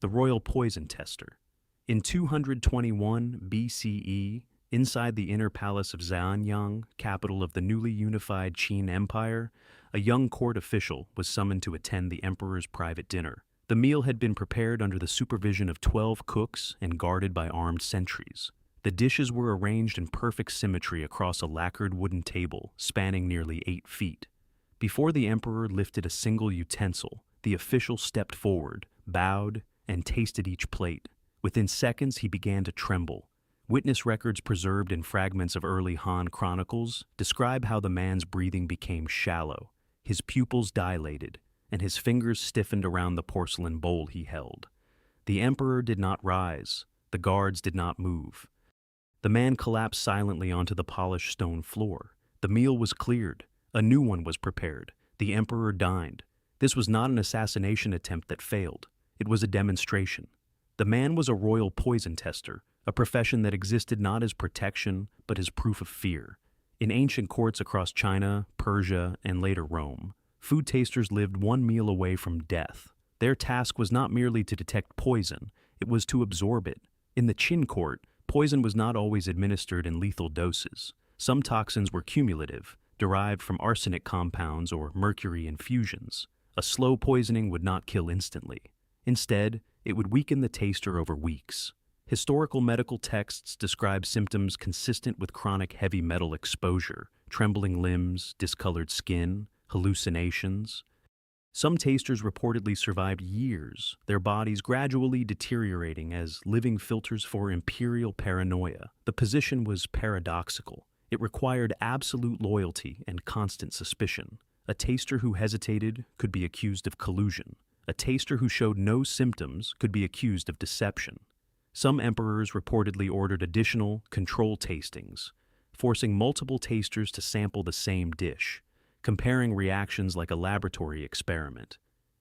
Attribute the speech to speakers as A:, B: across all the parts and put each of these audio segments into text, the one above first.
A: the royal poison tester. In 221 BCE, inside the inner palace of Xianyang, capital of the newly unified Qin Empire, a young court official was summoned to attend the emperor's private dinner. The meal had been prepared under the supervision of 12 cooks and guarded by armed sentries. The dishes were arranged in perfect symmetry across a lacquered wooden table spanning nearly 8 feet. Before the emperor lifted a single utensil, the official stepped forward, bowed, and tasted each plate. Within seconds, he began to tremble. Witness records preserved in fragments of early Han chronicles describe how the man's breathing became shallow, his pupils dilated, and his fingers stiffened around the porcelain bowl he held. The emperor did not rise. The guards did not move. The man collapsed silently onto the polished stone floor. The meal was cleared. A new one was prepared. The emperor dined. This was not an assassination attempt that failed. It was a demonstration. The man was a royal poison tester, a profession that existed not as protection, but as proof of fear. In ancient courts across China, Persia, and later Rome, food tasters lived one meal away from death. Their task was not merely to detect poison, it was to absorb it. In the Qin court, poison was not always administered in lethal doses. Some toxins were cumulative, derived from arsenic compounds or mercury infusions. A slow poisoning would not kill instantly. Instead, it would weaken the taster over weeks. Historical medical texts describe symptoms consistent with chronic heavy metal exposure, trembling limbs, discolored skin, hallucinations. Some tasters reportedly survived years, their bodies gradually deteriorating as living filters for imperial paranoia. The position was paradoxical. It required absolute loyalty and constant suspicion. A taster who hesitated could be accused of collusion. A taster who showed no symptoms could be accused of deception. Some emperors reportedly ordered additional control tastings, forcing multiple tasters to sample the same dish, comparing reactions like a laboratory experiment.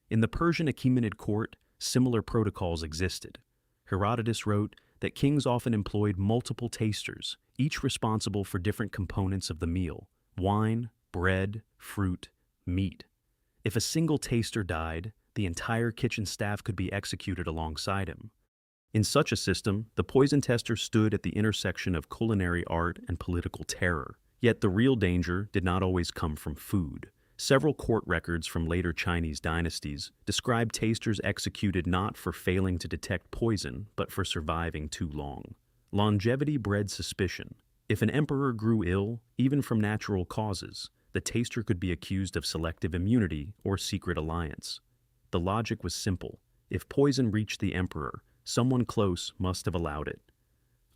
A: In the Persian Achaemenid court, similar protocols existed. Herodotus wrote that kings often employed multiple tasters, each responsible for different components of the meal: wine, bread, fruit, meat. If a single taster died, the entire kitchen staff could be executed alongside him. In such a system, the poison tester stood at the intersection of culinary art and political terror. Yet the real danger did not always come from food. Several court records from later Chinese dynasties describe tasters executed not for failing to detect poison, but for surviving too long. Longevity bred suspicion. If an emperor grew ill, even from natural causes, the taster could be accused of selective immunity or secret alliance. The logic was simple. If poison reached the emperor, someone close must have allowed it.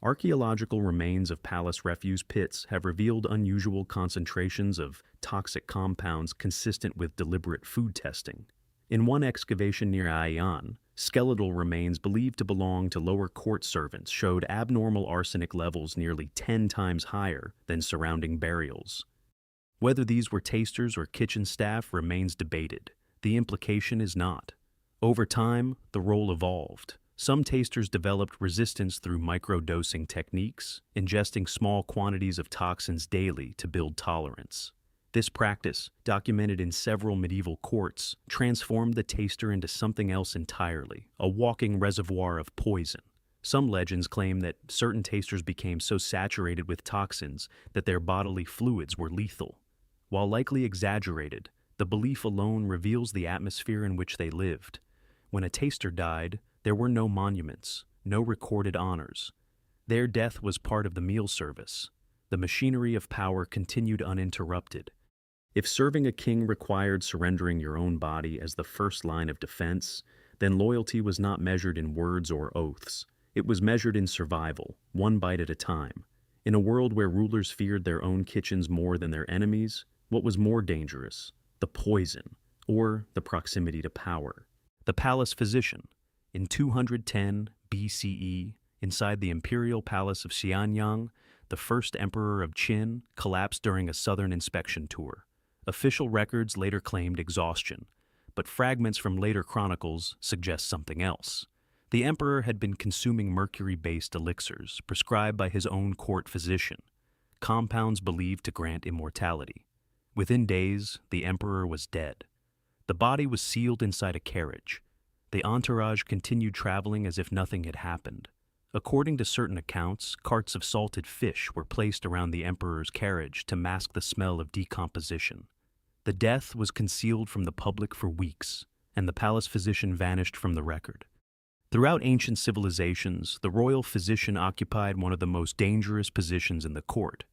A: Archaeological remains of palace refuse pits have revealed unusual concentrations of toxic compounds consistent with deliberate food testing. In one excavation near Ayan, skeletal remains believed to belong to lower court servants showed abnormal arsenic levels nearly 10 times higher than surrounding burials. Whether these were tasters or kitchen staff remains debated. The implication is not. Over time, the role evolved. Some tasters developed resistance through microdosing techniques, ingesting small quantities of toxins daily to build tolerance. This practice, documented in several medieval courts, transformed the taster into something else entirely, a walking reservoir of poison. Some legends claim that certain tasters became so saturated with toxins that their bodily fluids were lethal. While likely exaggerated, the belief alone reveals the atmosphere in which they lived. When a taster died, there were no monuments, no recorded honors. Their death was part of the meal service. The machinery of power continued uninterrupted. If serving a king required surrendering your own body as the first line of defense, then loyalty was not measured in words or oaths. It was measured in survival, one bite at a time. In a world where rulers feared their own kitchens more than their enemies, what was more dangerous? The poison, or the proximity to power? The palace physician. In 210 BCE, inside the imperial palace of Xianyang, the first emperor of Qin collapsed during a southern inspection tour. Official records later claimed exhaustion, but fragments from later chronicles suggest something else. The emperor had been consuming mercury-based elixirs prescribed by his own court physician, compounds believed to grant immortality. Within days, the emperor was dead. The body was sealed inside a carriage. the entourage continued traveling as if nothing had happened. According to certain accounts, carts of salted fish were placed around the emperor's carriage to mask the smell of decomposition. The death was concealed from the public for weeks, and the palace physician vanished from the record. Throughout ancient civilizations, the royal physician occupied one of the most dangerous positions in the court.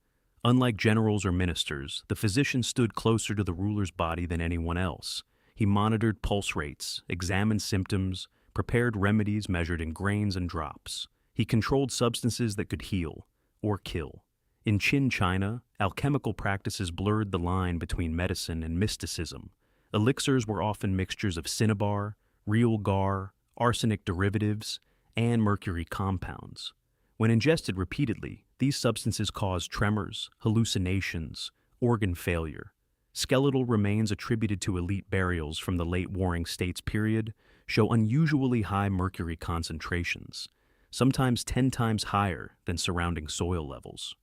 A: Unlike generals or ministers, the physician stood closer to the ruler's body than anyone else. He monitored pulse rates, examined symptoms, prepared remedies measured in grains and drops. He controlled substances that could heal or kill. In Qin China, alchemical practices blurred the line between medicine and mysticism. Elixirs were often mixtures of cinnabar, real gar, arsenic derivatives, and mercury compounds. When ingested repeatedly, these substances caused tremors, hallucinations, organ failure. Skeletal remains attributed to elite burials from the late Warring States period show unusually high mercury concentrations, sometimes 10 times higher than surrounding soil levels.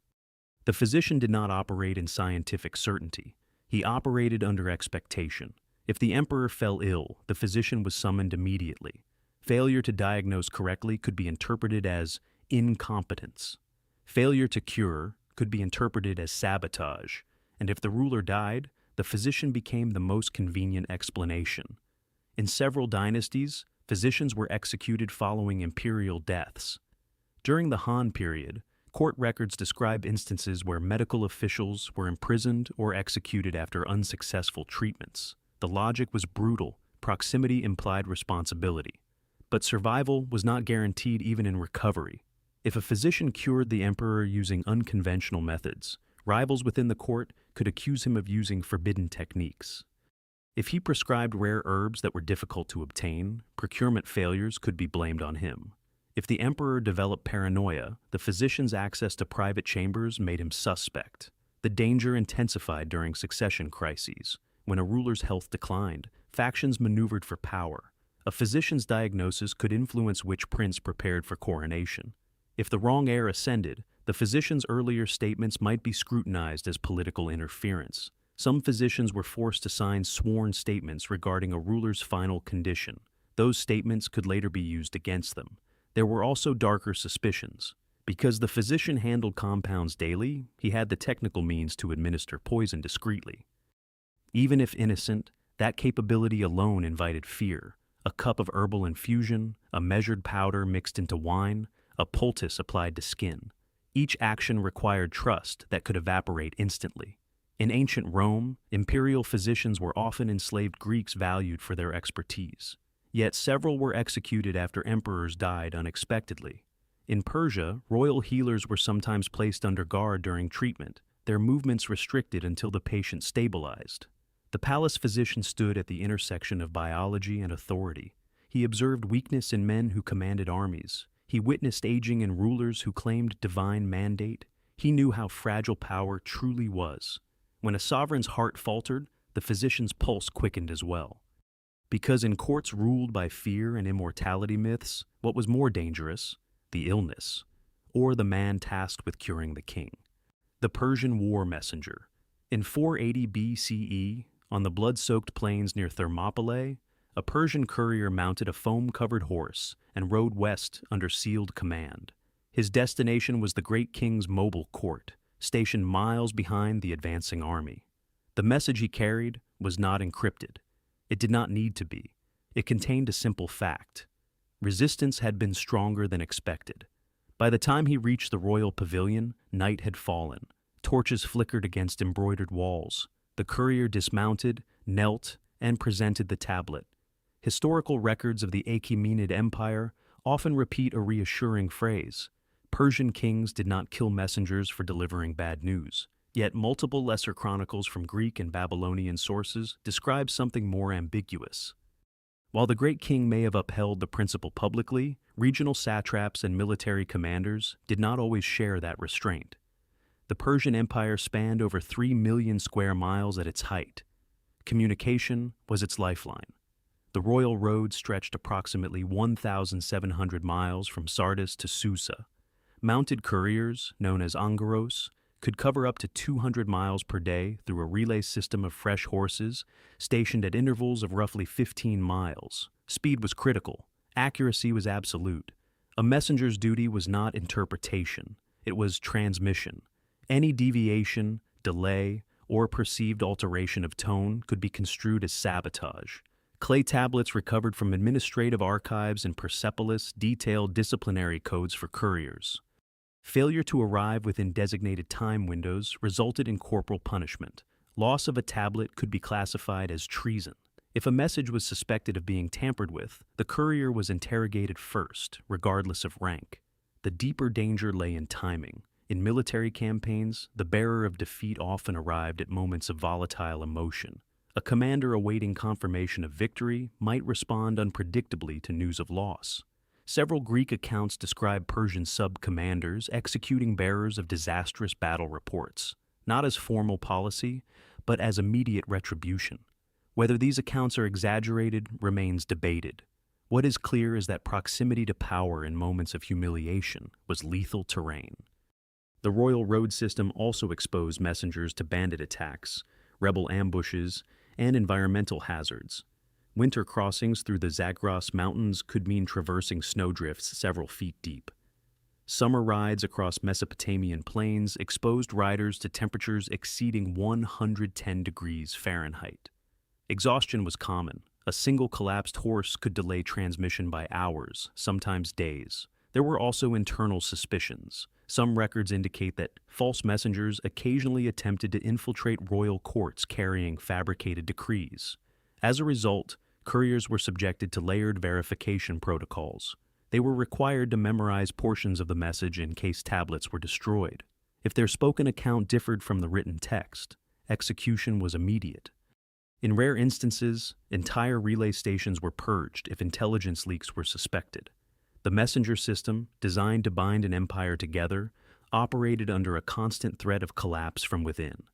A: The physician did not operate in scientific certainty. He operated under expectation. If the emperor fell ill, the physician was summoned immediately. Failure to diagnose correctly could be interpreted as incompetence. Failure to cure could be interpreted as sabotage, and if the ruler died, the physician became the most convenient explanation. In several dynasties, physicians were executed following imperial deaths. During the Han period, court records describe instances where medical officials were imprisoned or executed after unsuccessful treatments. The logic was brutal. Proximity implied responsibility. But survival was not guaranteed even in recovery. If a physician cured the emperor using unconventional methods, rivals within the court could accuse him of using forbidden techniques. If he prescribed rare herbs that were difficult to obtain, procurement failures could be blamed on him. If the emperor developed paranoia, the physician's access to private chambers made him suspect. The danger intensified during succession crises. When a ruler's health declined, factions maneuvered for power. A physician's diagnosis could influence which prince prepared for coronation. If the wrong heir ascended, the physician's earlier statements might be scrutinized as political interference. Some physicians were forced to sign sworn statements regarding a ruler's final condition. Those statements could later be used against them. There were also darker suspicions. Because the physician handled compounds daily, he had the technical means to administer poison discreetly. Even if innocent, that capability alone invited fear. A cup of herbal infusion, a measured powder mixed into wine, a poultice applied to skin. Each action required trust that could evaporate instantly. In ancient Rome, imperial physicians were often enslaved Greeks valued for their expertise. Yet several were executed after emperors died unexpectedly. In Persia, royal healers were sometimes placed under guard during treatment, their movements restricted until the patient stabilized. The palace physician stood at the intersection of biology and authority. He observed weakness in men who commanded armies. He witnessed aging in rulers who claimed divine mandate. He knew how fragile power truly was. When a sovereign's heart faltered, the physician's pulse quickened as well. Because in courts ruled by fear and immortality myths, what was more dangerous? The illness, or the man tasked with curing the king. The Persian war messenger. In 480 BCE, on the blood-soaked plains near Thermopylae, a Persian courier mounted a foam-covered horse and rode west under sealed command. His destination was the great king's mobile court, stationed miles behind the advancing army. The message he carried was not encrypted. It did not need to be. It contained a simple fact. Resistance had been stronger than expected. By the time he reached the royal pavilion, night had fallen. Torches flickered against embroidered walls. The courier dismounted, knelt, and presented the tablet. Historical records of the Achaemenid Empire often repeat a reassuring phrase. Persian kings did not kill messengers for delivering bad news. Yet multiple lesser chronicles from Greek and Babylonian sources describe something more ambiguous. While the great king may have upheld the principle publicly, regional satraps and military commanders did not always share that restraint. The Persian Empire spanned over 3 million square miles at its height. Communication was its lifeline. The royal road stretched approximately 1,700 miles from Sardis to Susa. Mounted couriers, known as angaros, could cover up to 200 miles per day through a relay system of fresh horses stationed at intervals of roughly 15 miles. Speed was critical. Accuracy was absolute. A messenger's duty was not interpretation. It was transmission. Any deviation, delay, or perceived alteration of tone could be construed as sabotage. Clay tablets recovered from administrative archives in Persepolis detailed disciplinary codes for couriers. Failure to arrive within designated time windows resulted in corporal punishment. Loss of a tablet could be classified as treason. If a message was suspected of being tampered with, the courier was interrogated first, regardless of rank. The deeper danger lay in timing. In military campaigns, the bearer of defeat often arrived at moments of volatile emotion. A commander awaiting confirmation of victory might respond unpredictably to news of loss. Several Greek accounts describe Persian sub-commanders executing bearers of disastrous battle reports, not as formal policy, but as immediate retribution. Whether these accounts are exaggerated remains debated. What is clear is that proximity to power in moments of humiliation was lethal terrain. The royal road system also exposed messengers to bandit attacks, rebel ambushes, and environmental hazards. Winter crossings through the Zagros Mountains could mean traversing snowdrifts several feet deep. Summer rides across Mesopotamian plains exposed riders to temperatures exceeding 110 degrees Fahrenheit. Exhaustion was common. A single collapsed horse could delay transmission by hours, sometimes days. There were also internal suspicions. Some records indicate that false messengers occasionally attempted to infiltrate royal courts carrying fabricated decrees. As a result, couriers were subjected to layered verification protocols. They were required to memorize portions of the message in case tablets were destroyed. If their spoken account differed from the written text, execution was immediate. In rare instances, entire relay stations were purged if intelligence leaks were suspected. The messenger system, designed to bind an empire together, operated under a constant threat of collapse from within.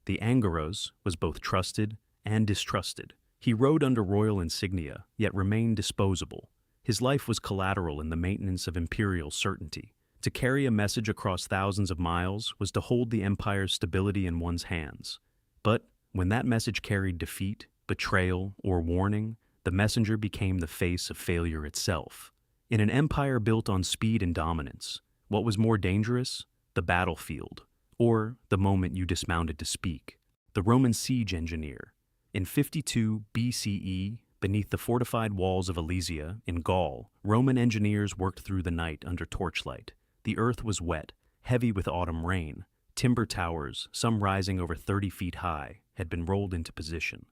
A: The Angeros was both trusted and distrusted. He rode under royal insignia, yet remained disposable. His life was collateral in the maintenance of imperial certainty. To carry a message across thousands of miles was to hold the empire's stability in one's hands. But when that message carried defeat, betrayal, or warning, the messenger became the face of failure itself. In an empire built on speed and dominance, what was more dangerous? The battlefield, or the moment you dismounted to speak. The Roman siege engineer. In 52 BCE, beneath the fortified walls of Alesia, in Gaul, Roman engineers worked through the night under torchlight. The earth was wet, heavy with autumn rain. Timber towers, some rising over 30 feet high, had been rolled into position.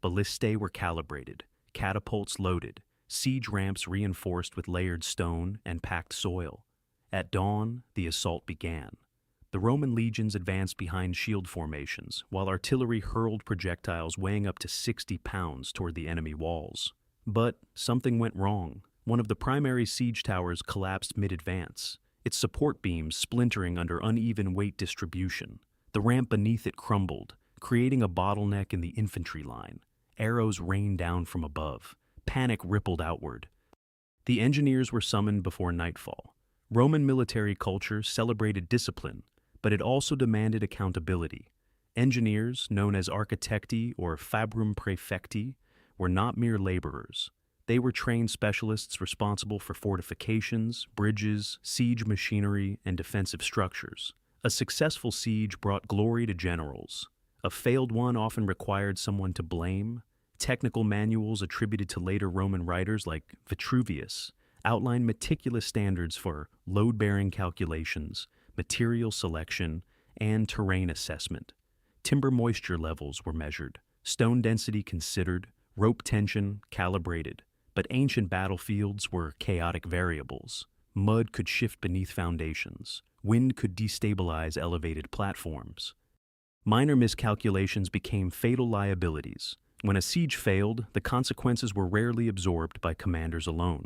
A: Ballistae were calibrated, catapults loaded, siege ramps reinforced with layered stone and packed soil. At dawn, the assault began. The Roman legions advanced behind shield formations, while artillery hurled projectiles weighing up to 60 pounds toward the enemy walls. But something went wrong. One of the primary siege towers collapsed mid-advance, its support beams splintering under uneven weight distribution. The ramp beneath it crumbled, creating a bottleneck in the infantry line. Arrows rained down from above. Panic rippled outward. The engineers were summoned before nightfall. Roman military culture celebrated discipline, but it also demanded accountability. Engineers, known as architecti or fabrum praefecti, were not mere laborers. They were trained specialists responsible for fortifications, bridges, siege machinery, and defensive structures. A successful siege brought glory to generals. A failed one often required someone to blame. Technical manuals attributed to later Roman writers like Vitruvius outline meticulous standards for load-bearing calculations, material selection, and terrain assessment. Timber moisture levels were measured, stone density considered, rope tension calibrated, but ancient battlefields were chaotic variables. Mud could shift beneath foundations. Wind could destabilize elevated platforms. Minor miscalculations became fatal liabilities. When a siege failed, the consequences were rarely absorbed by commanders alone.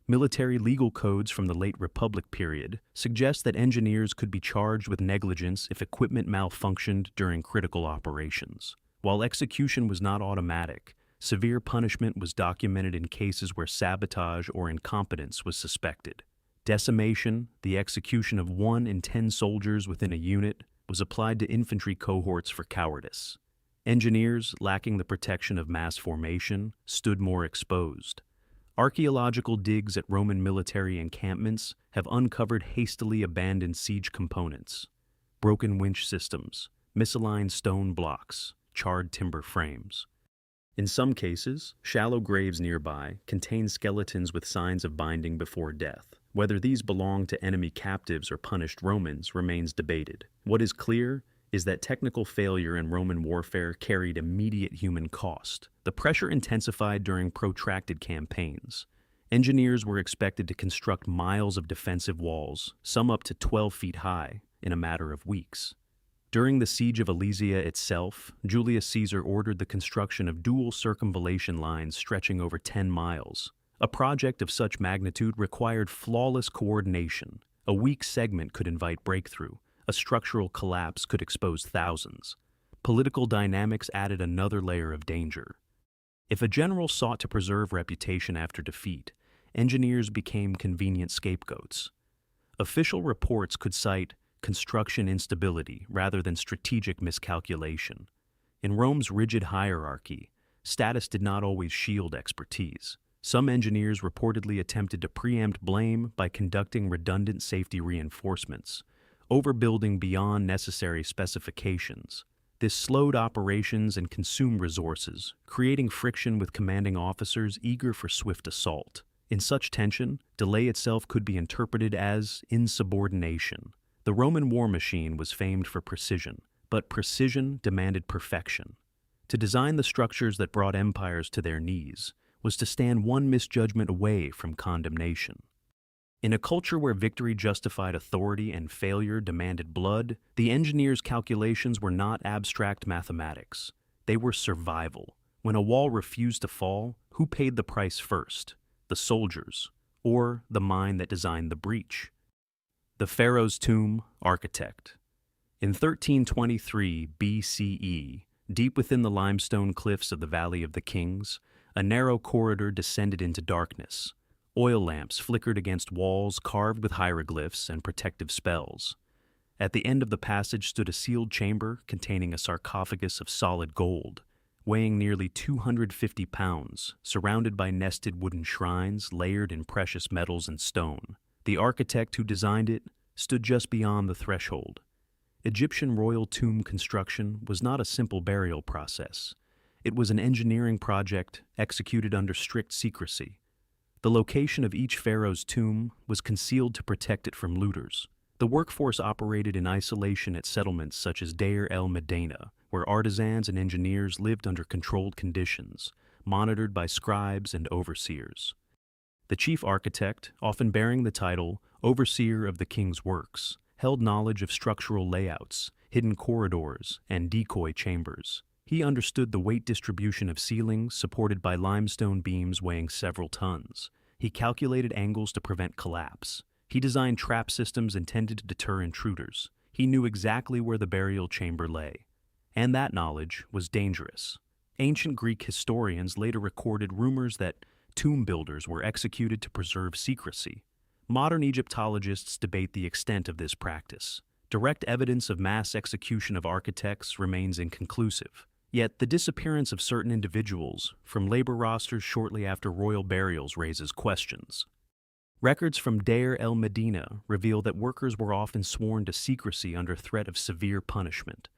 A: Military legal codes from the late Republic period suggest that engineers could be charged with negligence if equipment malfunctioned during critical operations. While execution was not automatic, severe punishment was documented in cases where sabotage or incompetence was suspected. Decimation, the execution of 1 in 10 soldiers within a unit, was applied to infantry cohorts for cowardice. Engineers, lacking the protection of mass formation, stood more exposed. Archaeological digs at Roman military encampments have uncovered hastily abandoned siege components, broken winch systems, misaligned stone blocks, charred timber frames. In some cases, shallow graves nearby contain skeletons with signs of binding before death. Whether these belong to enemy captives or punished Romans remains debated. What is clear is that technical failure in Roman warfare carried immediate human cost. The pressure intensified during protracted campaigns. Engineers were expected to construct miles of defensive walls, some up to 12 feet high, in a matter of weeks. During the siege of Alesia itself, Julius Caesar ordered the construction of dual circumvallation lines stretching over 10 miles. A project of such magnitude required flawless coordination. A weak segment could invite breakthrough. A structural collapse could expose thousands. Political dynamics added another layer of danger. If a general sought to preserve reputation after defeat, engineers became convenient scapegoats. Official reports could cite construction instability rather than strategic miscalculation. In Rome's rigid hierarchy, status did not always shield expertise. Some engineers reportedly attempted to preempt blame by conducting redundant safety reinforcements, overbuilding beyond necessary specifications. This slowed operations and consumed resources, creating friction with commanding officers eager for swift assault. In such tension, delay itself could be interpreted as insubordination. The Roman war machine was famed for precision, but precision demanded perfection. To design the structures that brought empires to their knees was to stand one misjudgment away from condemnation. In a culture where victory justified authority and failure demanded blood, the engineers' calculations were not abstract mathematics. They were survival. When a wall refused to fall, who paid the price first? The soldiers, or the mind that designed the breach? The pharaoh's tomb, architect. In 1323 BCE, deep within the limestone cliffs of the Valley of the Kings, a narrow corridor descended into darkness. Oil lamps flickered against walls carved with hieroglyphs and protective spells. At the end of the passage stood a sealed chamber containing a sarcophagus of solid gold, weighing nearly 250 pounds, surrounded by nested wooden shrines layered in precious metals and stone. The architect who designed it stood just beyond the threshold. Egyptian royal tomb construction was not a simple burial process. It was an engineering project executed under strict secrecy. The location of each pharaoh's tomb was concealed to protect it from looters. The workforce operated in isolation at settlements such as Deir el-Medina, where artisans and engineers lived under controlled conditions, monitored by scribes and overseers. The chief architect, often bearing the title overseer of the king's works, held knowledge of structural layouts, hidden corridors, and decoy chambers. He understood the weight distribution of ceilings supported by limestone beams weighing several tons. He calculated angles to prevent collapse. He designed trap systems intended to deter intruders. He knew exactly where the burial chamber lay. And that knowledge was dangerous. Ancient Greek historians later recorded rumors that tomb builders were executed to preserve secrecy. Modern Egyptologists debate the extent of this practice. Direct evidence of mass execution of architects remains inconclusive. Yet the disappearance of certain individuals from labor rosters shortly after royal burials raises questions. Records from Deir el-Medina reveal that workers were often sworn to secrecy under threat of severe punishment.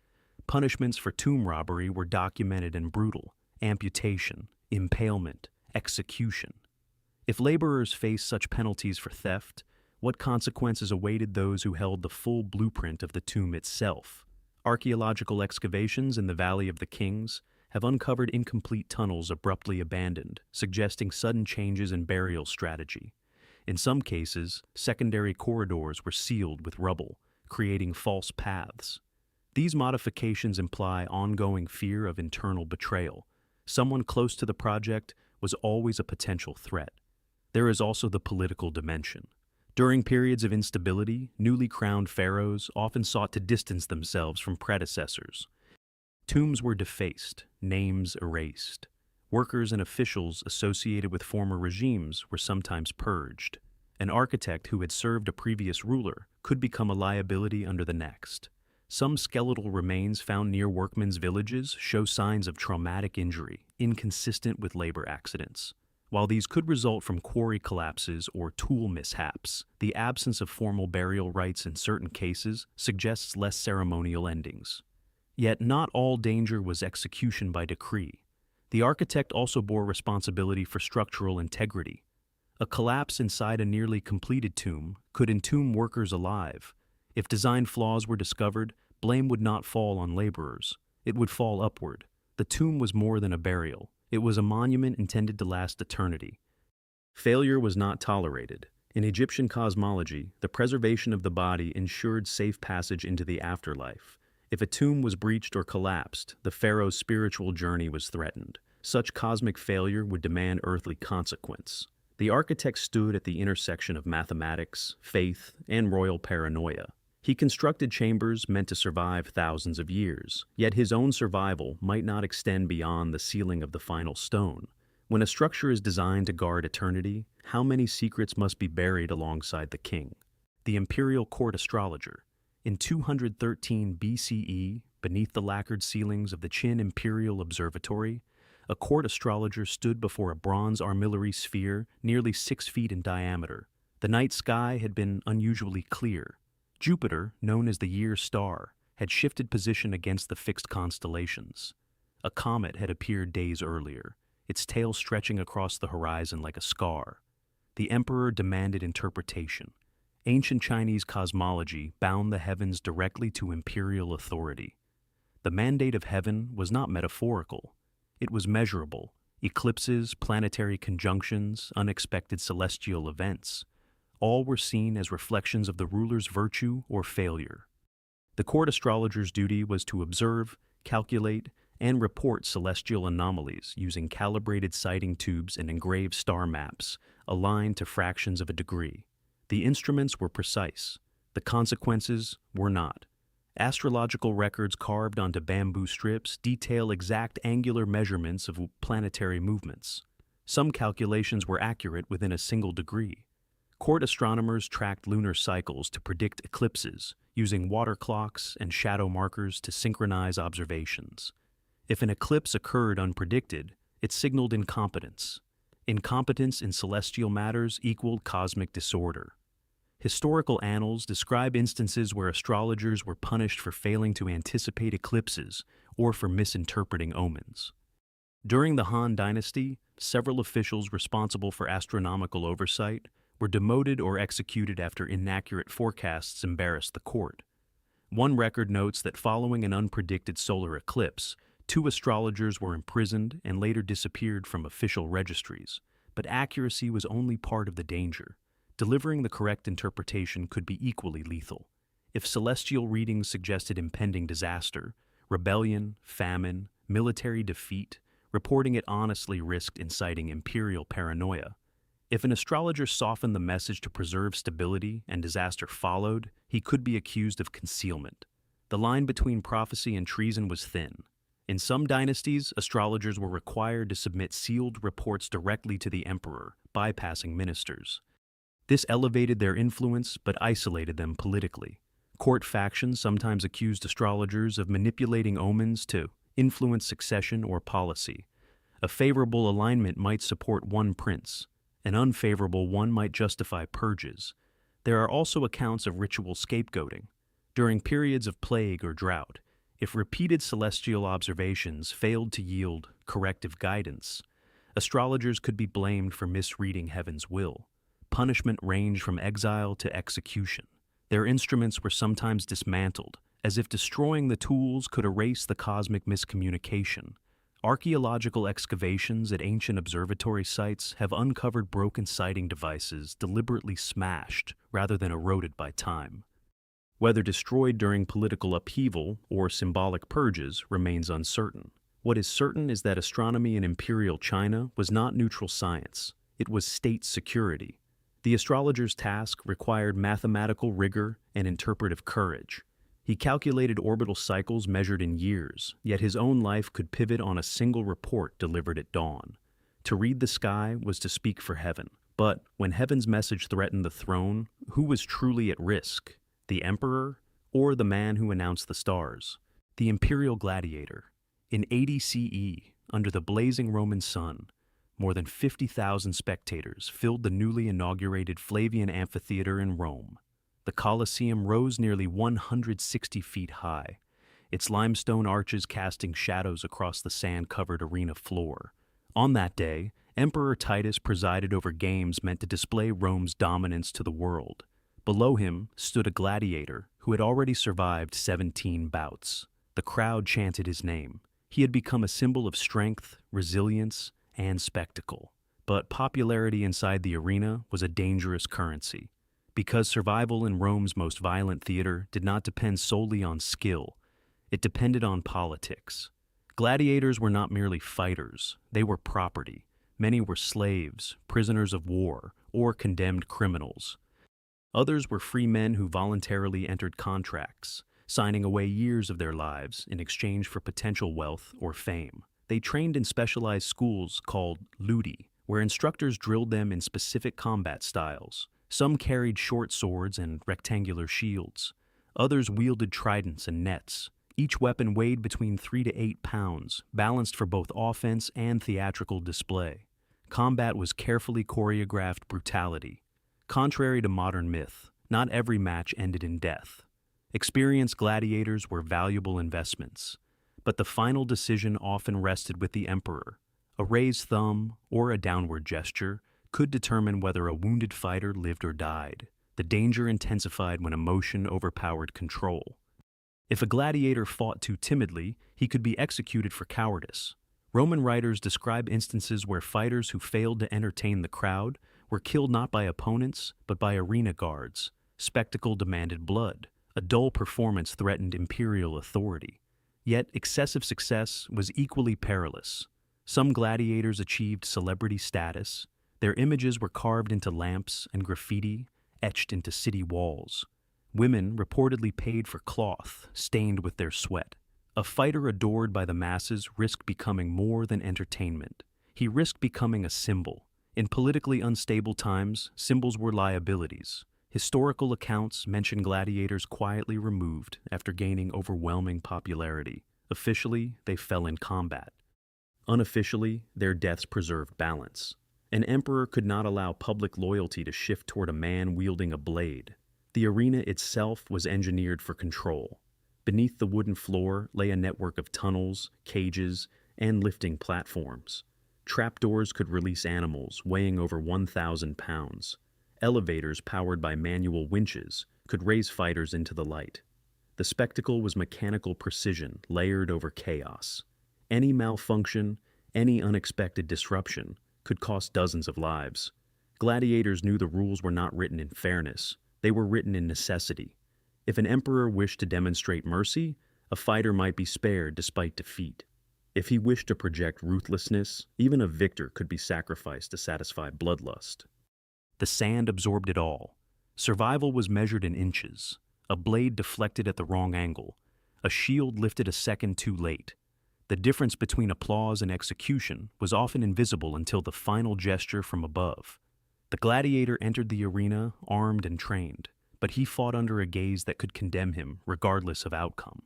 A: Punishments for tomb robbery were documented and brutal: amputation, impalement, execution. If laborers faced such penalties for theft, what consequences awaited those who held the full blueprint of the tomb itself? Archaeological excavations in the Valley of the Kings have uncovered incomplete tunnels abruptly abandoned, suggesting sudden changes in burial strategy. In some cases, secondary corridors were sealed with rubble, creating false paths. These modifications imply ongoing fear of internal betrayal. Someone close to the project was always a potential threat. There is also the political dimension. During periods of instability, newly crowned pharaohs often sought to distance themselves from predecessors. Tombs were defaced, names erased. Workers and officials associated with former regimes were sometimes purged. An architect who had served a previous ruler could become a liability under the next. Some skeletal remains found near workmen's villages show signs of traumatic injury, inconsistent with labor accidents. While these could result from quarry collapses or tool mishaps, the absence of formal burial rites in certain cases suggests less ceremonial endings. Yet not all danger was execution by decree. The architect also bore responsibility for structural integrity. A collapse inside a nearly completed tomb could entomb workers alive. If design flaws were discovered, blame would not fall on laborers. It would fall upward. The tomb was more than a burial. It was a monument intended to last eternity. Failure was not tolerated. In Egyptian cosmology, the preservation of the body ensured safe passage into the afterlife. If a tomb was breached or collapsed, the pharaoh's spiritual journey was threatened. Such cosmic failure would demand earthly consequence. The architect stood at the intersection of mathematics, faith, and royal paranoia. He constructed chambers meant to survive thousands of years, yet his own survival might not extend beyond the ceiling of the final stone. When a structure is designed to guard eternity, how many secrets must be buried alongside the king? The imperial court astrologer. In 213 BCE, beneath the lacquered ceilings of the Qin Imperial Observatory, a court astrologer stood before a bronze armillary sphere nearly 6 feet in diameter. The night sky had been unusually clear. Jupiter, known as the year star, had shifted position against the fixed constellations. A comet had appeared days earlier, its tail stretching across the horizon like a scar. The emperor demanded interpretation. Ancient Chinese cosmology bound the heavens directly to imperial authority. The mandate of heaven was not metaphorical. It was measurable: eclipses, planetary conjunctions, unexpected celestial events. All were seen as reflections of the ruler's virtue or failure. The court astrologer's duty was to observe, calculate, and report celestial anomalies using calibrated sighting tubes and engraved star maps aligned to fractions of a degree. The instruments were precise. The consequences were not. Astrological records carved onto bamboo strips detail exact angular measurements of planetary movements. Some calculations were accurate within a single degree. Court astronomers tracked lunar cycles to predict eclipses, using water clocks and shadow markers to synchronize observations. If an eclipse occurred unpredicted, it signaled incompetence. Incompetence in celestial matters equaled cosmic disorder. Historical annals describe instances where astrologers were punished for failing to anticipate eclipses or for misinterpreting omens. During the Han Dynasty, several officials responsible for astronomical oversight were demoted or executed after inaccurate forecasts embarrassed the court. One record notes that following an unpredicted solar eclipse, 2 astrologers were imprisoned and later disappeared from official registries. But accuracy was only part of the danger. Delivering the correct interpretation could be equally lethal. If celestial readings suggested impending disaster, rebellion, famine, military defeat, reporting it honestly risked inciting imperial paranoia. If an astrologer softened the message to preserve stability and disaster followed, he could be accused of concealment. The line between prophecy and treason was thin. In some dynasties, astrologers were required to submit sealed reports directly to the emperor, bypassing ministers. This elevated their influence but isolated them politically. Court factions sometimes accused astrologers of manipulating omens to influence succession or policy. A favorable alignment might support one prince. An unfavorable one might justify purges. There are also accounts of ritual scapegoating. During periods of plague or drought, if repeated celestial observations failed to yield corrective guidance, astrologers could be blamed for misreading heaven's will. Punishment ranged from exile to execution. Their instruments were sometimes dismantled, as if destroying the tools could erase the cosmic miscommunication. Archaeological excavations at ancient observatory sites have uncovered broken sighting devices deliberately smashed rather than eroded by time. Whether destroyed during political upheaval or symbolic purges remains uncertain. What is certain is that astronomy in imperial China was not neutral science. It was state security. The astrologer's task required mathematical rigor and interpretive courage. He calculated orbital cycles measured in years, yet his own life could pivot on a single report delivered at dawn. To read the sky was to speak for heaven. But when heaven's message threatened the throne, who was truly at risk? The emperor or the man who announced the stars? The imperial gladiator. In 80 CE, under the blazing Roman sun, more than 50,000 spectators filled the newly inaugurated Flavian Amphitheater in Rome. The Colosseum rose nearly 160 feet high, its limestone arches casting shadows across the sand-covered arena floor. On that day, Emperor Titus presided over games meant to display Rome's dominance to the world. Below him stood a gladiator who had already survived 17 bouts. The crowd chanted his name. He had become a symbol of strength, resilience, and spectacle. But popularity inside the arena was a dangerous currency, because survival in Rome's most violent theater did not depend solely on skill. It depended on politics. Gladiators were not merely fighters, they were property. Many were slaves, prisoners of war, or condemned criminals. Others were free men who voluntarily entered contracts, signing away years of their lives in exchange for potential wealth or fame. They trained in specialized schools called ludi, where instructors drilled them in specific combat styles. Some carried short swords and rectangular shields. Others wielded tridents and nets. Each weapon weighed between 3 to 8 pounds, balanced for both offense and theatrical display. Combat was carefully choreographed brutality. Contrary to modern myth, not every match ended in death. Experienced gladiators were valuable investments, but the final decision often rested with the emperor. A raised thumb or a downward gesture could determine whether a wounded fighter lived or died. The danger intensified when emotion overpowered control. If a gladiator fought too timidly, he could be executed for cowardice. Roman writers describe instances where fighters who failed to entertain the crowd were killed not by opponents, but by arena guards. Spectacle demanded blood. A dull performance threatened imperial authority. Yet excessive success was equally perilous. Some gladiators achieved celebrity status. Their images were carved into lamps and graffiti, etched into city walls. Women reportedly paid for cloth stained with their sweat. A fighter adored by the masses risked becoming more than entertainment. He risked becoming a symbol. In politically unstable times, symbols were liabilities. Historical accounts mention gladiators quietly removed after gaining overwhelming popularity. Officially, they fell in combat. Unofficially, their deaths preserved balance. An emperor could not allow public loyalty to shift toward a man wielding a blade. The arena itself was engineered for control. Beneath the wooden floor lay a network of tunnels, cages, and lifting platforms. Trapdoors could release animals weighing over 1,000 pounds. Elevators powered by manual winches could raise fighters into the light. The spectacle was mechanical precision layered over chaos. Any malfunction, any unexpected disruption could cost dozens of lives. Gladiators knew the rules were not written in fairness, they were written in necessity. If an emperor wished to demonstrate mercy, a fighter might be spared despite defeat. If he wished to project ruthlessness, even a victor could be sacrificed to satisfy bloodlust. The sand absorbed it all. Survival was measured in inches. A blade deflected at the wrong angle. A shield lifted a second too late. The difference between applause and execution was often invisible until the final gesture from above. The gladiator entered the arena armed and trained, but he fought under a gaze that could condemn him regardless of outcome.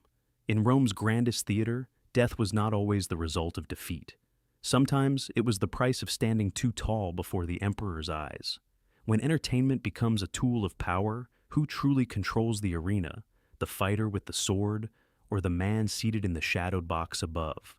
A: In Rome's grandest theater, death was not always the result of defeat. Sometimes it was the price of standing too tall before the emperor's eyes. When entertainment becomes a tool of power, who truly controls the arena, the fighter with the sword, or the man seated in the shadowed box above?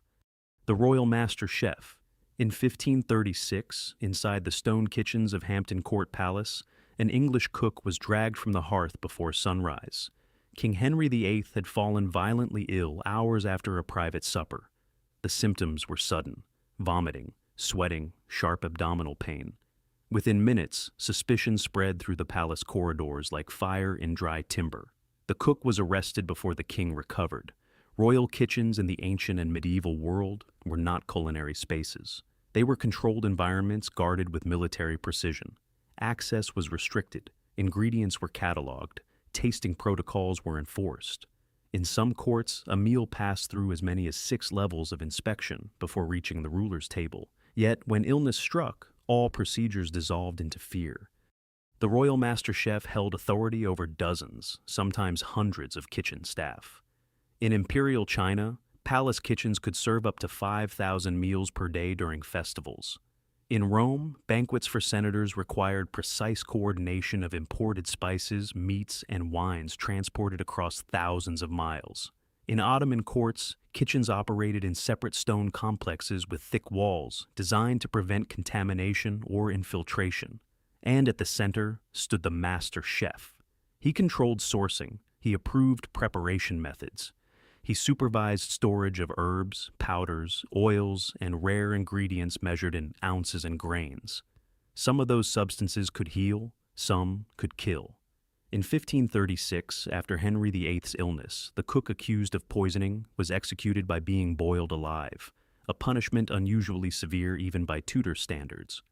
A: The royal master chef. In 1536, inside the stone kitchens of Hampton Court Palace, an English cook was dragged from the hearth before sunrise. King Henry VIII had fallen violently ill hours after a private supper. The symptoms were sudden: vomiting, sweating, sharp abdominal pain. Within minutes, suspicion spread through the palace corridors like fire in dry timber. The cook was arrested before the king recovered. Royal kitchens in the ancient and medieval world were not culinary spaces. They were controlled environments guarded with military precision. Access was restricted, ingredients were cataloged, tasting protocols were enforced. In some courts, a meal passed through as many as 6 levels of inspection before reaching the ruler's table. Yet, when illness struck, all procedures dissolved into fear. The royal master chef held authority over dozens, sometimes hundreds of kitchen staff. In imperial China, palace kitchens could serve up to 5,000 meals per day during festivals. In Rome, banquets for senators required precise coordination of imported spices, meats, and wines transported across thousands of miles. In Ottoman courts, kitchens operated in separate stone complexes with thick walls designed to prevent contamination or infiltration. And at the center stood the master chef. He controlled sourcing, he approved preparation methods. He supervised storage of herbs, powders, oils, and rare ingredients measured in ounces and grains. Some of those substances could heal, some could kill. In 1536, after Henry VIII's illness, the cook accused of poisoning was executed by being boiled alive, a punishment unusually severe even by Tudor standards.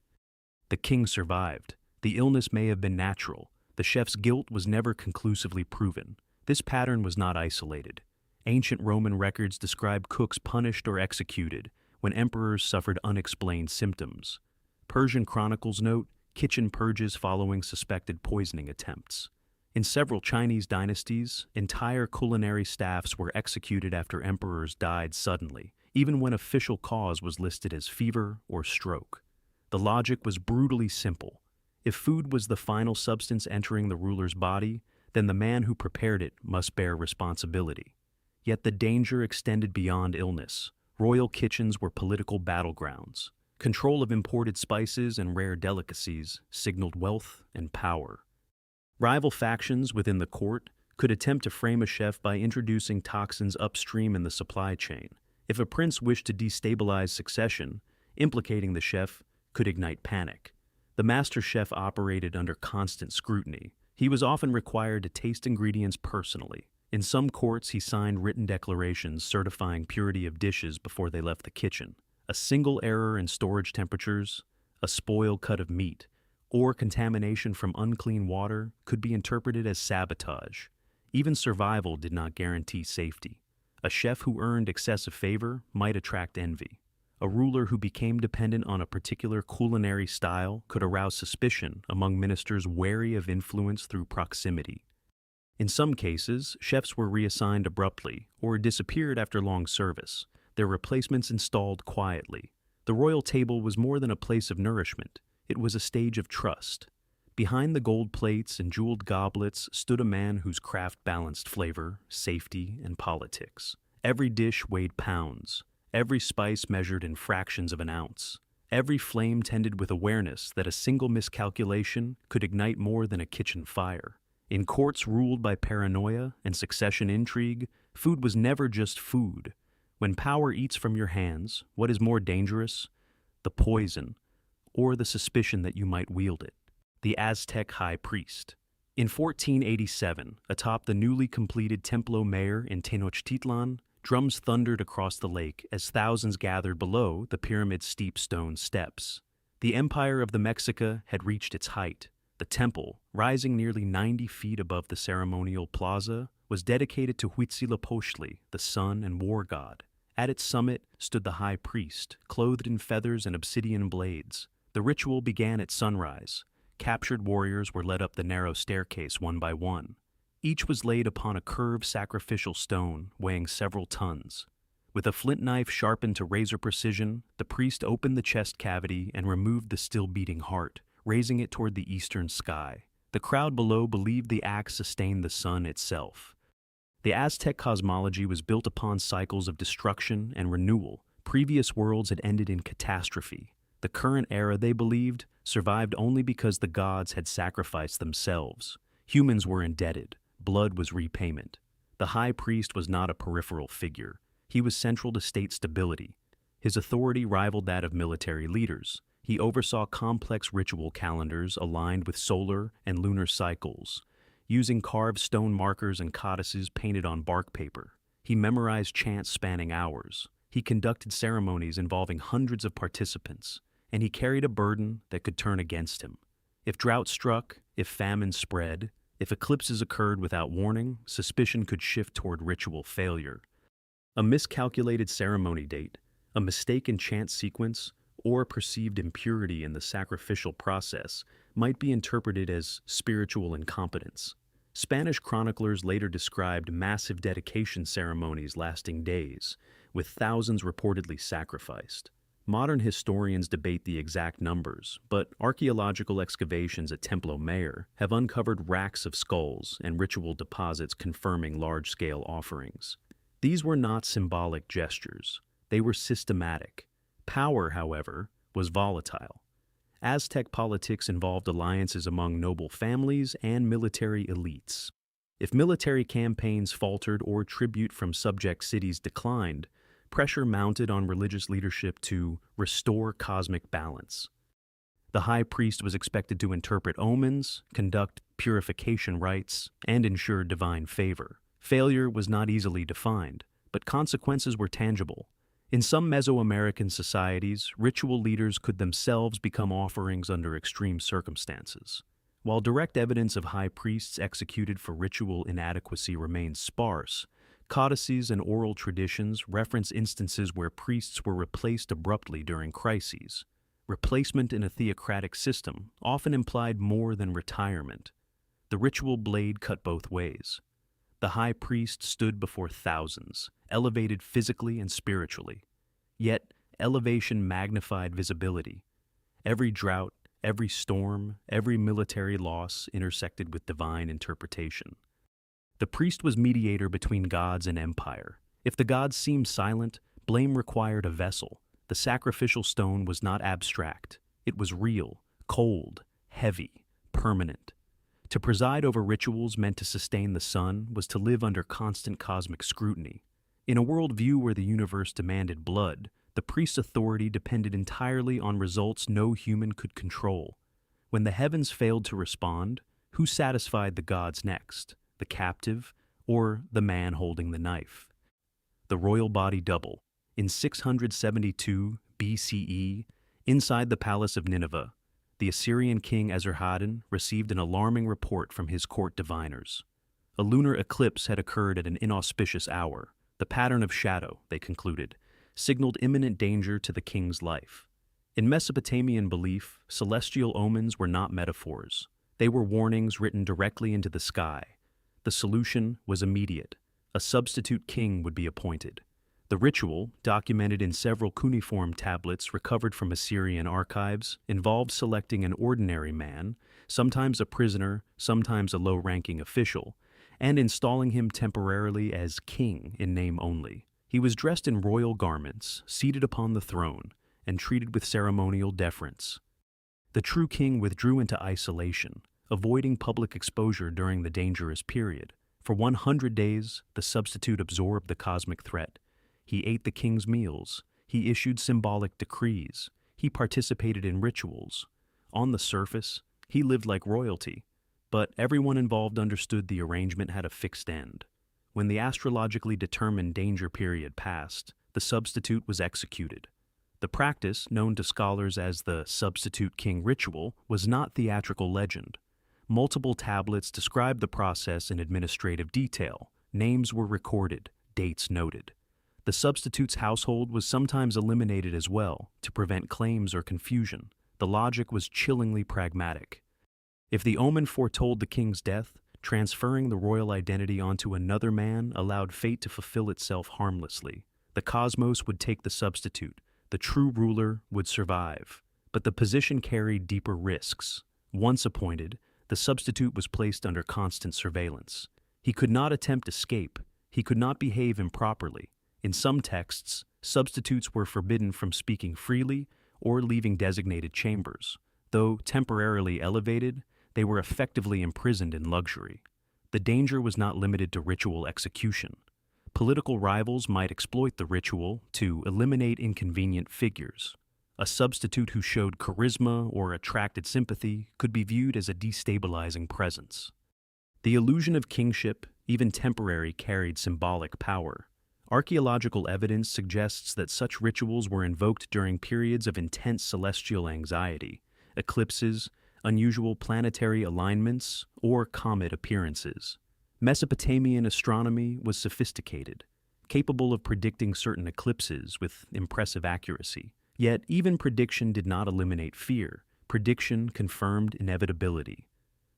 A: The king survived. The illness may have been natural. The chef's guilt was never conclusively proven. This pattern was not isolated. Ancient Roman records describe cooks punished or executed when emperors suffered unexplained symptoms. Persian chronicles note kitchen purges following suspected poisoning attempts. In several Chinese dynasties, entire culinary staffs were executed after emperors died suddenly, even when official cause was listed as fever or stroke. The logic was brutally simple. If food was the final substance entering the ruler's body, then the man who prepared it must bear responsibility. Yet the danger extended beyond illness. Royal kitchens were political battlegrounds. Control of imported spices and rare delicacies signaled wealth and power. Rival factions within the court could attempt to frame a chef by introducing toxins upstream in the supply chain. If a prince wished to destabilize succession, implicating the chef could ignite panic. The master chef operated under constant scrutiny. He was often required to taste ingredients personally. In some courts, he signed written declarations certifying purity of dishes before they left the kitchen. A single error in storage temperatures, a spoiled cut of meat, or contamination from unclean water could be interpreted as sabotage. Even survival did not guarantee safety. A chef who earned excessive favor might attract envy. A ruler who became dependent on a particular culinary style could arouse suspicion among ministers wary of influence through proximity. In some cases, chefs were reassigned abruptly or disappeared after long service, their replacements installed quietly. The royal table was more than a place of nourishment. It was a stage of trust. Behind the gold plates and jeweled goblets stood a man whose craft balanced flavor, safety, and politics. Every dish weighed pounds, every spice measured in fractions of an ounce. Every flame tended with awareness that a single miscalculation could ignite more than a kitchen fire. In courts ruled by paranoia and succession intrigue, food was never just food. When power eats from your hands, what is more dangerous? The poison, or the suspicion that you might wield it. The Aztec high priest. In 1487, atop the newly completed Templo Mayor in Tenochtitlan, drums thundered across the lake as thousands gathered below the pyramid's steep stone steps. The empire of the Mexica had reached its height. The temple, rising nearly 90 feet above the ceremonial plaza, was dedicated to Huitzilopochtli, the sun and war god. At its summit stood the high priest, clothed in feathers and obsidian blades. The ritual began at sunrise. Captured warriors were led up the narrow staircase one by one. Each was laid upon a curved sacrificial stone weighing several tons. With a flint knife sharpened to razor precision, the priest opened the chest cavity and removed the still-beating heart, raising it toward the eastern sky. The crowd below believed the act sustained the sun itself. The Aztec cosmology was built upon cycles of destruction and renewal. Previous worlds had ended in catastrophe. The current era, they believed, survived only because the gods had sacrificed themselves. Humans were indebted. Blood was repayment. The high priest was not a peripheral figure. He was central to state stability. His authority rivaled that of military leaders. He oversaw complex ritual calendars aligned with solar and lunar cycles. Using carved stone markers and codices painted on bark paper, he memorized chants spanning hours. He conducted ceremonies involving hundreds of participants, and he carried a burden that could turn against him. If drought struck, if famine spread, if eclipses occurred without warning, suspicion could shift toward ritual failure. A miscalculated ceremony date, a mistaken chant sequence, or perceived impurity in the sacrificial process might be interpreted as spiritual incompetence. Spanish chroniclers later described massive dedication ceremonies lasting days, with thousands reportedly sacrificed. Modern historians debate the exact numbers, but archaeological excavations at Templo Mayor have uncovered racks of skulls and ritual deposits confirming large-scale offerings. These were not symbolic gestures. They were systematic. Power, however, was volatile. Aztec politics involved alliances among noble families and military elites. If military campaigns faltered or tribute from subject cities declined, pressure mounted on religious leadership to restore cosmic balance. The high priest was expected to interpret omens, conduct purification rites, and ensure divine favor. Failure was not easily defined, but consequences were tangible. In some Mesoamerican societies, ritual leaders could themselves become offerings under extreme circumstances. While direct evidence of high priests executed for ritual inadequacy remains sparse, codices and oral traditions reference instances where priests were replaced abruptly during crises. Replacement in a theocratic system often implied more than retirement. The ritual blade cut both ways. The high priest stood before thousands, elevated physically and spiritually. Yet, elevation magnified visibility. Every drought, every storm, every military loss intersected with divine interpretation. The priest was mediator between gods and empire. If the gods seemed silent, blame required a vessel. The sacrificial stone was not abstract. It was real, cold, heavy, permanent. To preside over rituals meant to sustain the sun was to live under constant cosmic scrutiny. In a worldview where the universe demanded blood, the priest's authority depended entirely on results no human could control. When the heavens failed to respond, who satisfied the gods next? The captive, or the man holding the knife? The royal body double. In 672 BCE, inside the palace of Nineveh, the Assyrian king Esarhaddon received an alarming report from his court diviners. A lunar eclipse had occurred at an inauspicious hour. The pattern of shadow, they concluded, signaled imminent danger to the king's life. In Mesopotamian belief, celestial omens were not metaphors. They were warnings written directly into the sky. The solution was immediate. A substitute king would be appointed. The ritual, documented in several cuneiform tablets recovered from Assyrian archives, involved selecting an ordinary man, sometimes a prisoner, sometimes a low-ranking official, and installing him temporarily as king in name only. He was dressed in royal garments, seated upon the throne, and treated with ceremonial deference. The true king withdrew into isolation, avoiding public exposure during the dangerous period. For 100 days, the substitute absorbed the cosmic threat. He ate the king's meals. He issued symbolic decrees. He participated in rituals. On the surface, he lived like royalty, but everyone involved understood the arrangement had a fixed end. When the astrologically determined danger period passed, the substitute was executed. The practice, known to scholars as the substitute king ritual, was not theatrical legend. Multiple tablets describe the process in administrative detail. Names were recorded, dates noted. The substitute's household was sometimes eliminated as well, to prevent claims or confusion. The logic was chillingly pragmatic. If the omen foretold the king's death, transferring the royal identity onto another man allowed fate to fulfill itself harmlessly. The cosmos would take the substitute. The true ruler would survive. But the position carried deeper risks. Once appointed, the substitute was placed under constant surveillance. He could not attempt escape. He could not behave improperly. In some texts, substitutes were forbidden from speaking freely or leaving designated chambers. Though temporarily elevated, they were effectively imprisoned in luxury. The danger was not limited to ritual execution. Political rivals might exploit the ritual to eliminate inconvenient figures. A substitute who showed charisma or attracted sympathy could be viewed as a destabilizing presence. The illusion of kingship, even temporary, carried symbolic power. Archaeological evidence suggests that such rituals were invoked during periods of intense celestial anxiety, eclipses, unusual planetary alignments, or comet appearances. Mesopotamian astronomy was sophisticated, capable of predicting certain eclipses with impressive accuracy. Yet, even prediction did not eliminate fear. Prediction confirmed inevitability.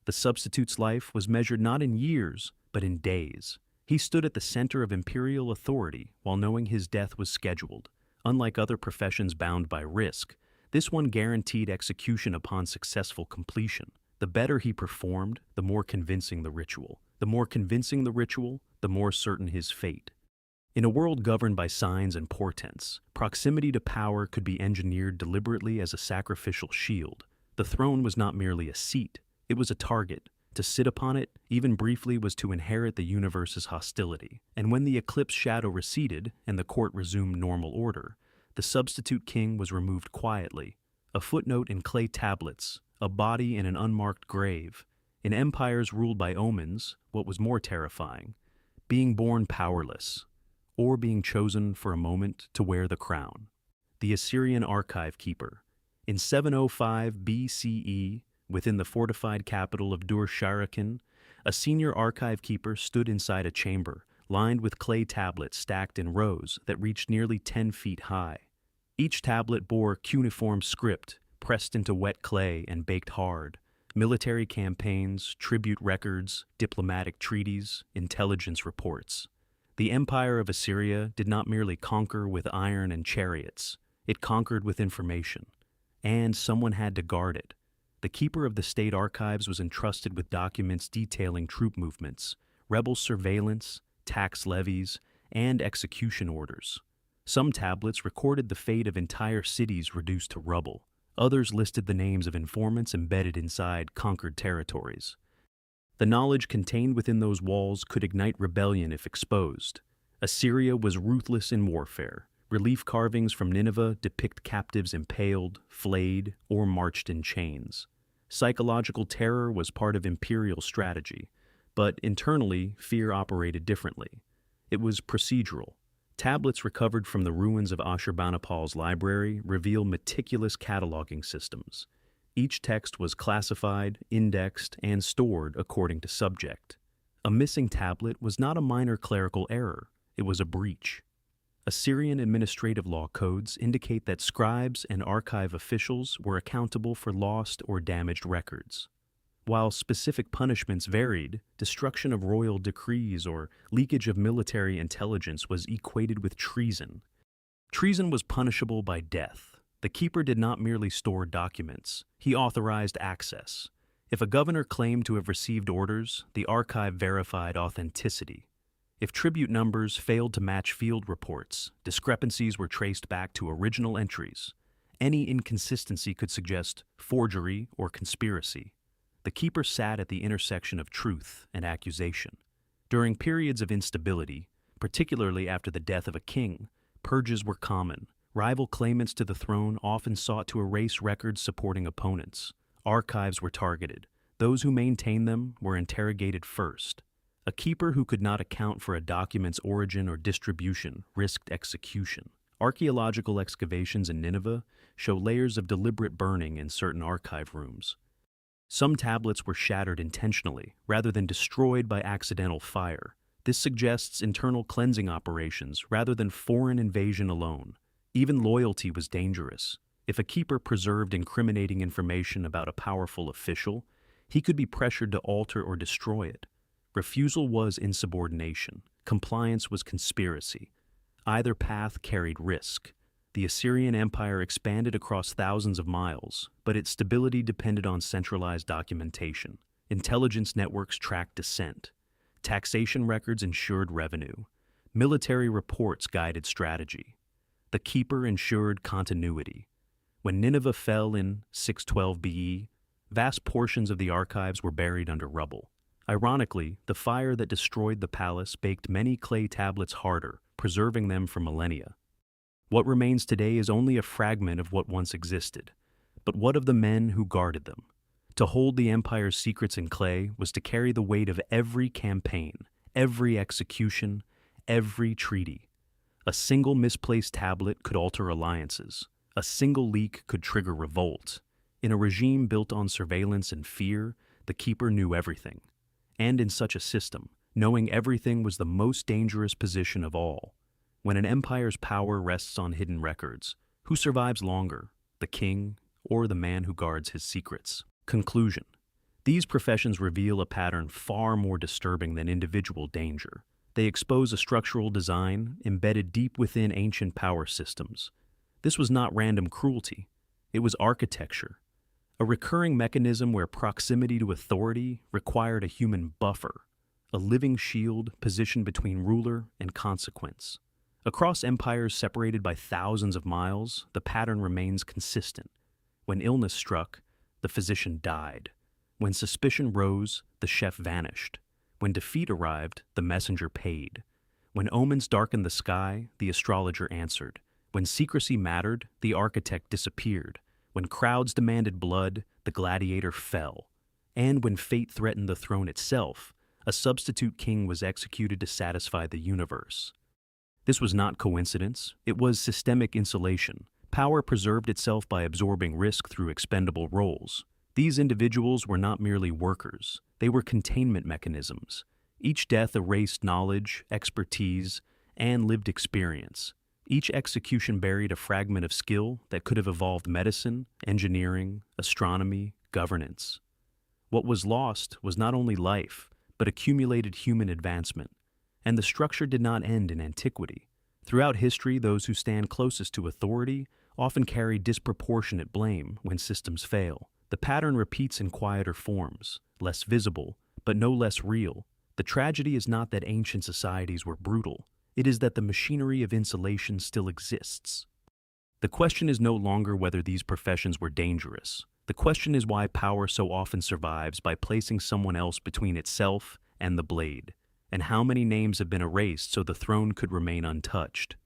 A: The substitute's life was measured not in years, but in days. He stood at the center of imperial authority while knowing his death was scheduled. Unlike other professions bound by risk, this one guaranteed execution upon successful completion. The better he performed, the more convincing the ritual. The more convincing the ritual, the more certain his fate. In a world governed by signs and portents, proximity to power could be engineered deliberately as a sacrificial shield. The throne was not merely a seat, it was a target. To sit upon it, even briefly, was to inherit the universe's hostility. And when the eclipse shadow receded and the court resumed normal order, the substitute king was removed quietly, a footnote in clay tablets, a body in an unmarked grave. In empires ruled by omens, what was more terrifying? Being born powerless, or being chosen for a moment to wear the crown. The Assyrian archive keeper. In 705 BCE, within the fortified capital of Dur-Sharakin, a senior archive keeper stood inside a chamber, lined with clay tablets stacked in rows that reached nearly 10 feet high. Each tablet bore cuneiform script, pressed into wet clay and baked hard. Military campaigns, tribute records, diplomatic treaties, intelligence reports. The empire of Assyria did not merely conquer with iron and chariots, it conquered with information. And someone had to guard it. The keeper of the state archives was entrusted with documents detailing troop movements, rebel surveillance, tax levies, and execution orders. Some tablets recorded the fate of entire cities reduced to rubble. Others listed the names of informants embedded inside conquered territories. The knowledge contained within those walls could ignite rebellion if exposed. Assyria was ruthless in warfare. Relief carvings from Nineveh depict captives impaled, flayed, or marched in chains. Psychological terror was part of imperial strategy, but internally, fear operated differently. It was procedural. Tablets recovered from the ruins of Ashurbanipal's library reveal meticulous cataloging systems. Each text was classified, indexed, and stored according to subject. A missing tablet was not a minor clerical error, it was a breach. Assyrian administrative law codes indicate that scribes and archive officials were accountable for lost or damaged records. While specific punishments varied, destruction of royal decrees or leakage of military intelligence was equated with treason. Treason was punishable by death. The keeper did not merely store documents, he authorized access. If a governor claimed to have received orders, the archive verified authenticity. If tribute numbers failed to match field reports, discrepancies were traced back to original entries. Any inconsistency could suggest forgery or conspiracy. The keeper sat at the intersection of truth and accusation. During periods of instability, particularly after the death of a king, purges were common. Rival claimants to the throne often sought to erase records supporting opponents. Archives were targeted. Those who maintained them were interrogated first. A keeper who could not account for a document's origin or distribution risked execution. Archaeological excavations in Nineveh show layers of deliberate burning in certain archive rooms. Some tablets were shattered intentionally, rather than destroyed by accidental fire. This suggests internal cleansing operations rather than foreign invasion alone. Even loyalty was dangerous. If a keeper preserved incriminating information about a powerful official, he could be pressured to alter or destroy it. Refusal was insubordination. Compliance was conspiracy. Either path carried risk. The Assyrian Empire expanded across thousands of miles, but its stability depended on centralized documentation. Intelligence networks tracked descent. Taxation records ensured revenue. Military reports guided strategy. The keeper ensured continuity. When Nineveh fell in 612 BE, vast portions of the archives were buried under rubble. Ironically, the fire that destroyed the palace baked many clay tablets harder, preserving them for millennia. What remains today is only a fragment of what once existed. But what of the men who guarded them? To hold the empire's secrets in clay was to carry the weight of every campaign, every execution, every treaty. A single misplaced tablet could alter alliances. A single leak could trigger revolt. In a regime built on surveillance and fear, the keeper knew everything. And in such a system, knowing everything was the most dangerous position of all. When an empire's power rests on hidden records, who survives longer, the king or the man who guards his secrets? Conclusion. These professions reveal a pattern far more disturbing than individual danger. They expose a structural design embedded deep within ancient power systems. This was not random cruelty. It was architecture, a recurring mechanism where proximity to authority required a human buffer, a living shield positioned between ruler and consequence. Across empires separated by thousands of miles, the pattern remains consistent. When illness struck, the physician died. When suspicion rose, the chef vanished. When defeat arrived, the messenger paid. When omens darkened the sky, the astrologer answered. When secrecy mattered, the architect disappeared. When crowds demanded blood, the gladiator fell. And when fate threatened the throne itself, a substitute king was executed to satisfy the universe. This was not coincidence, it was systemic insulation. Power preserved itself by absorbing risk through expendable roles. These individuals were not merely workers, they were containment mechanisms. Each death erased knowledge, expertise, and lived experience. Each execution buried a fragment of skill that could have evolved medicine, engineering, astronomy, governance. What was lost was not only life, but accumulated human advancement. And the structure did not end in antiquity. Throughout history, those who stand closest to authority often carry disproportionate blame when systems fail. The pattern repeats in quieter forms, less visible, but no less real. The tragedy is not that ancient societies were brutal. It is that the machinery of insulation still exists. The question is no longer whether these professions were dangerous. The question is why power so often survives by placing someone else between itself and the blade. And how many names have been erased so the throne could remain untouched.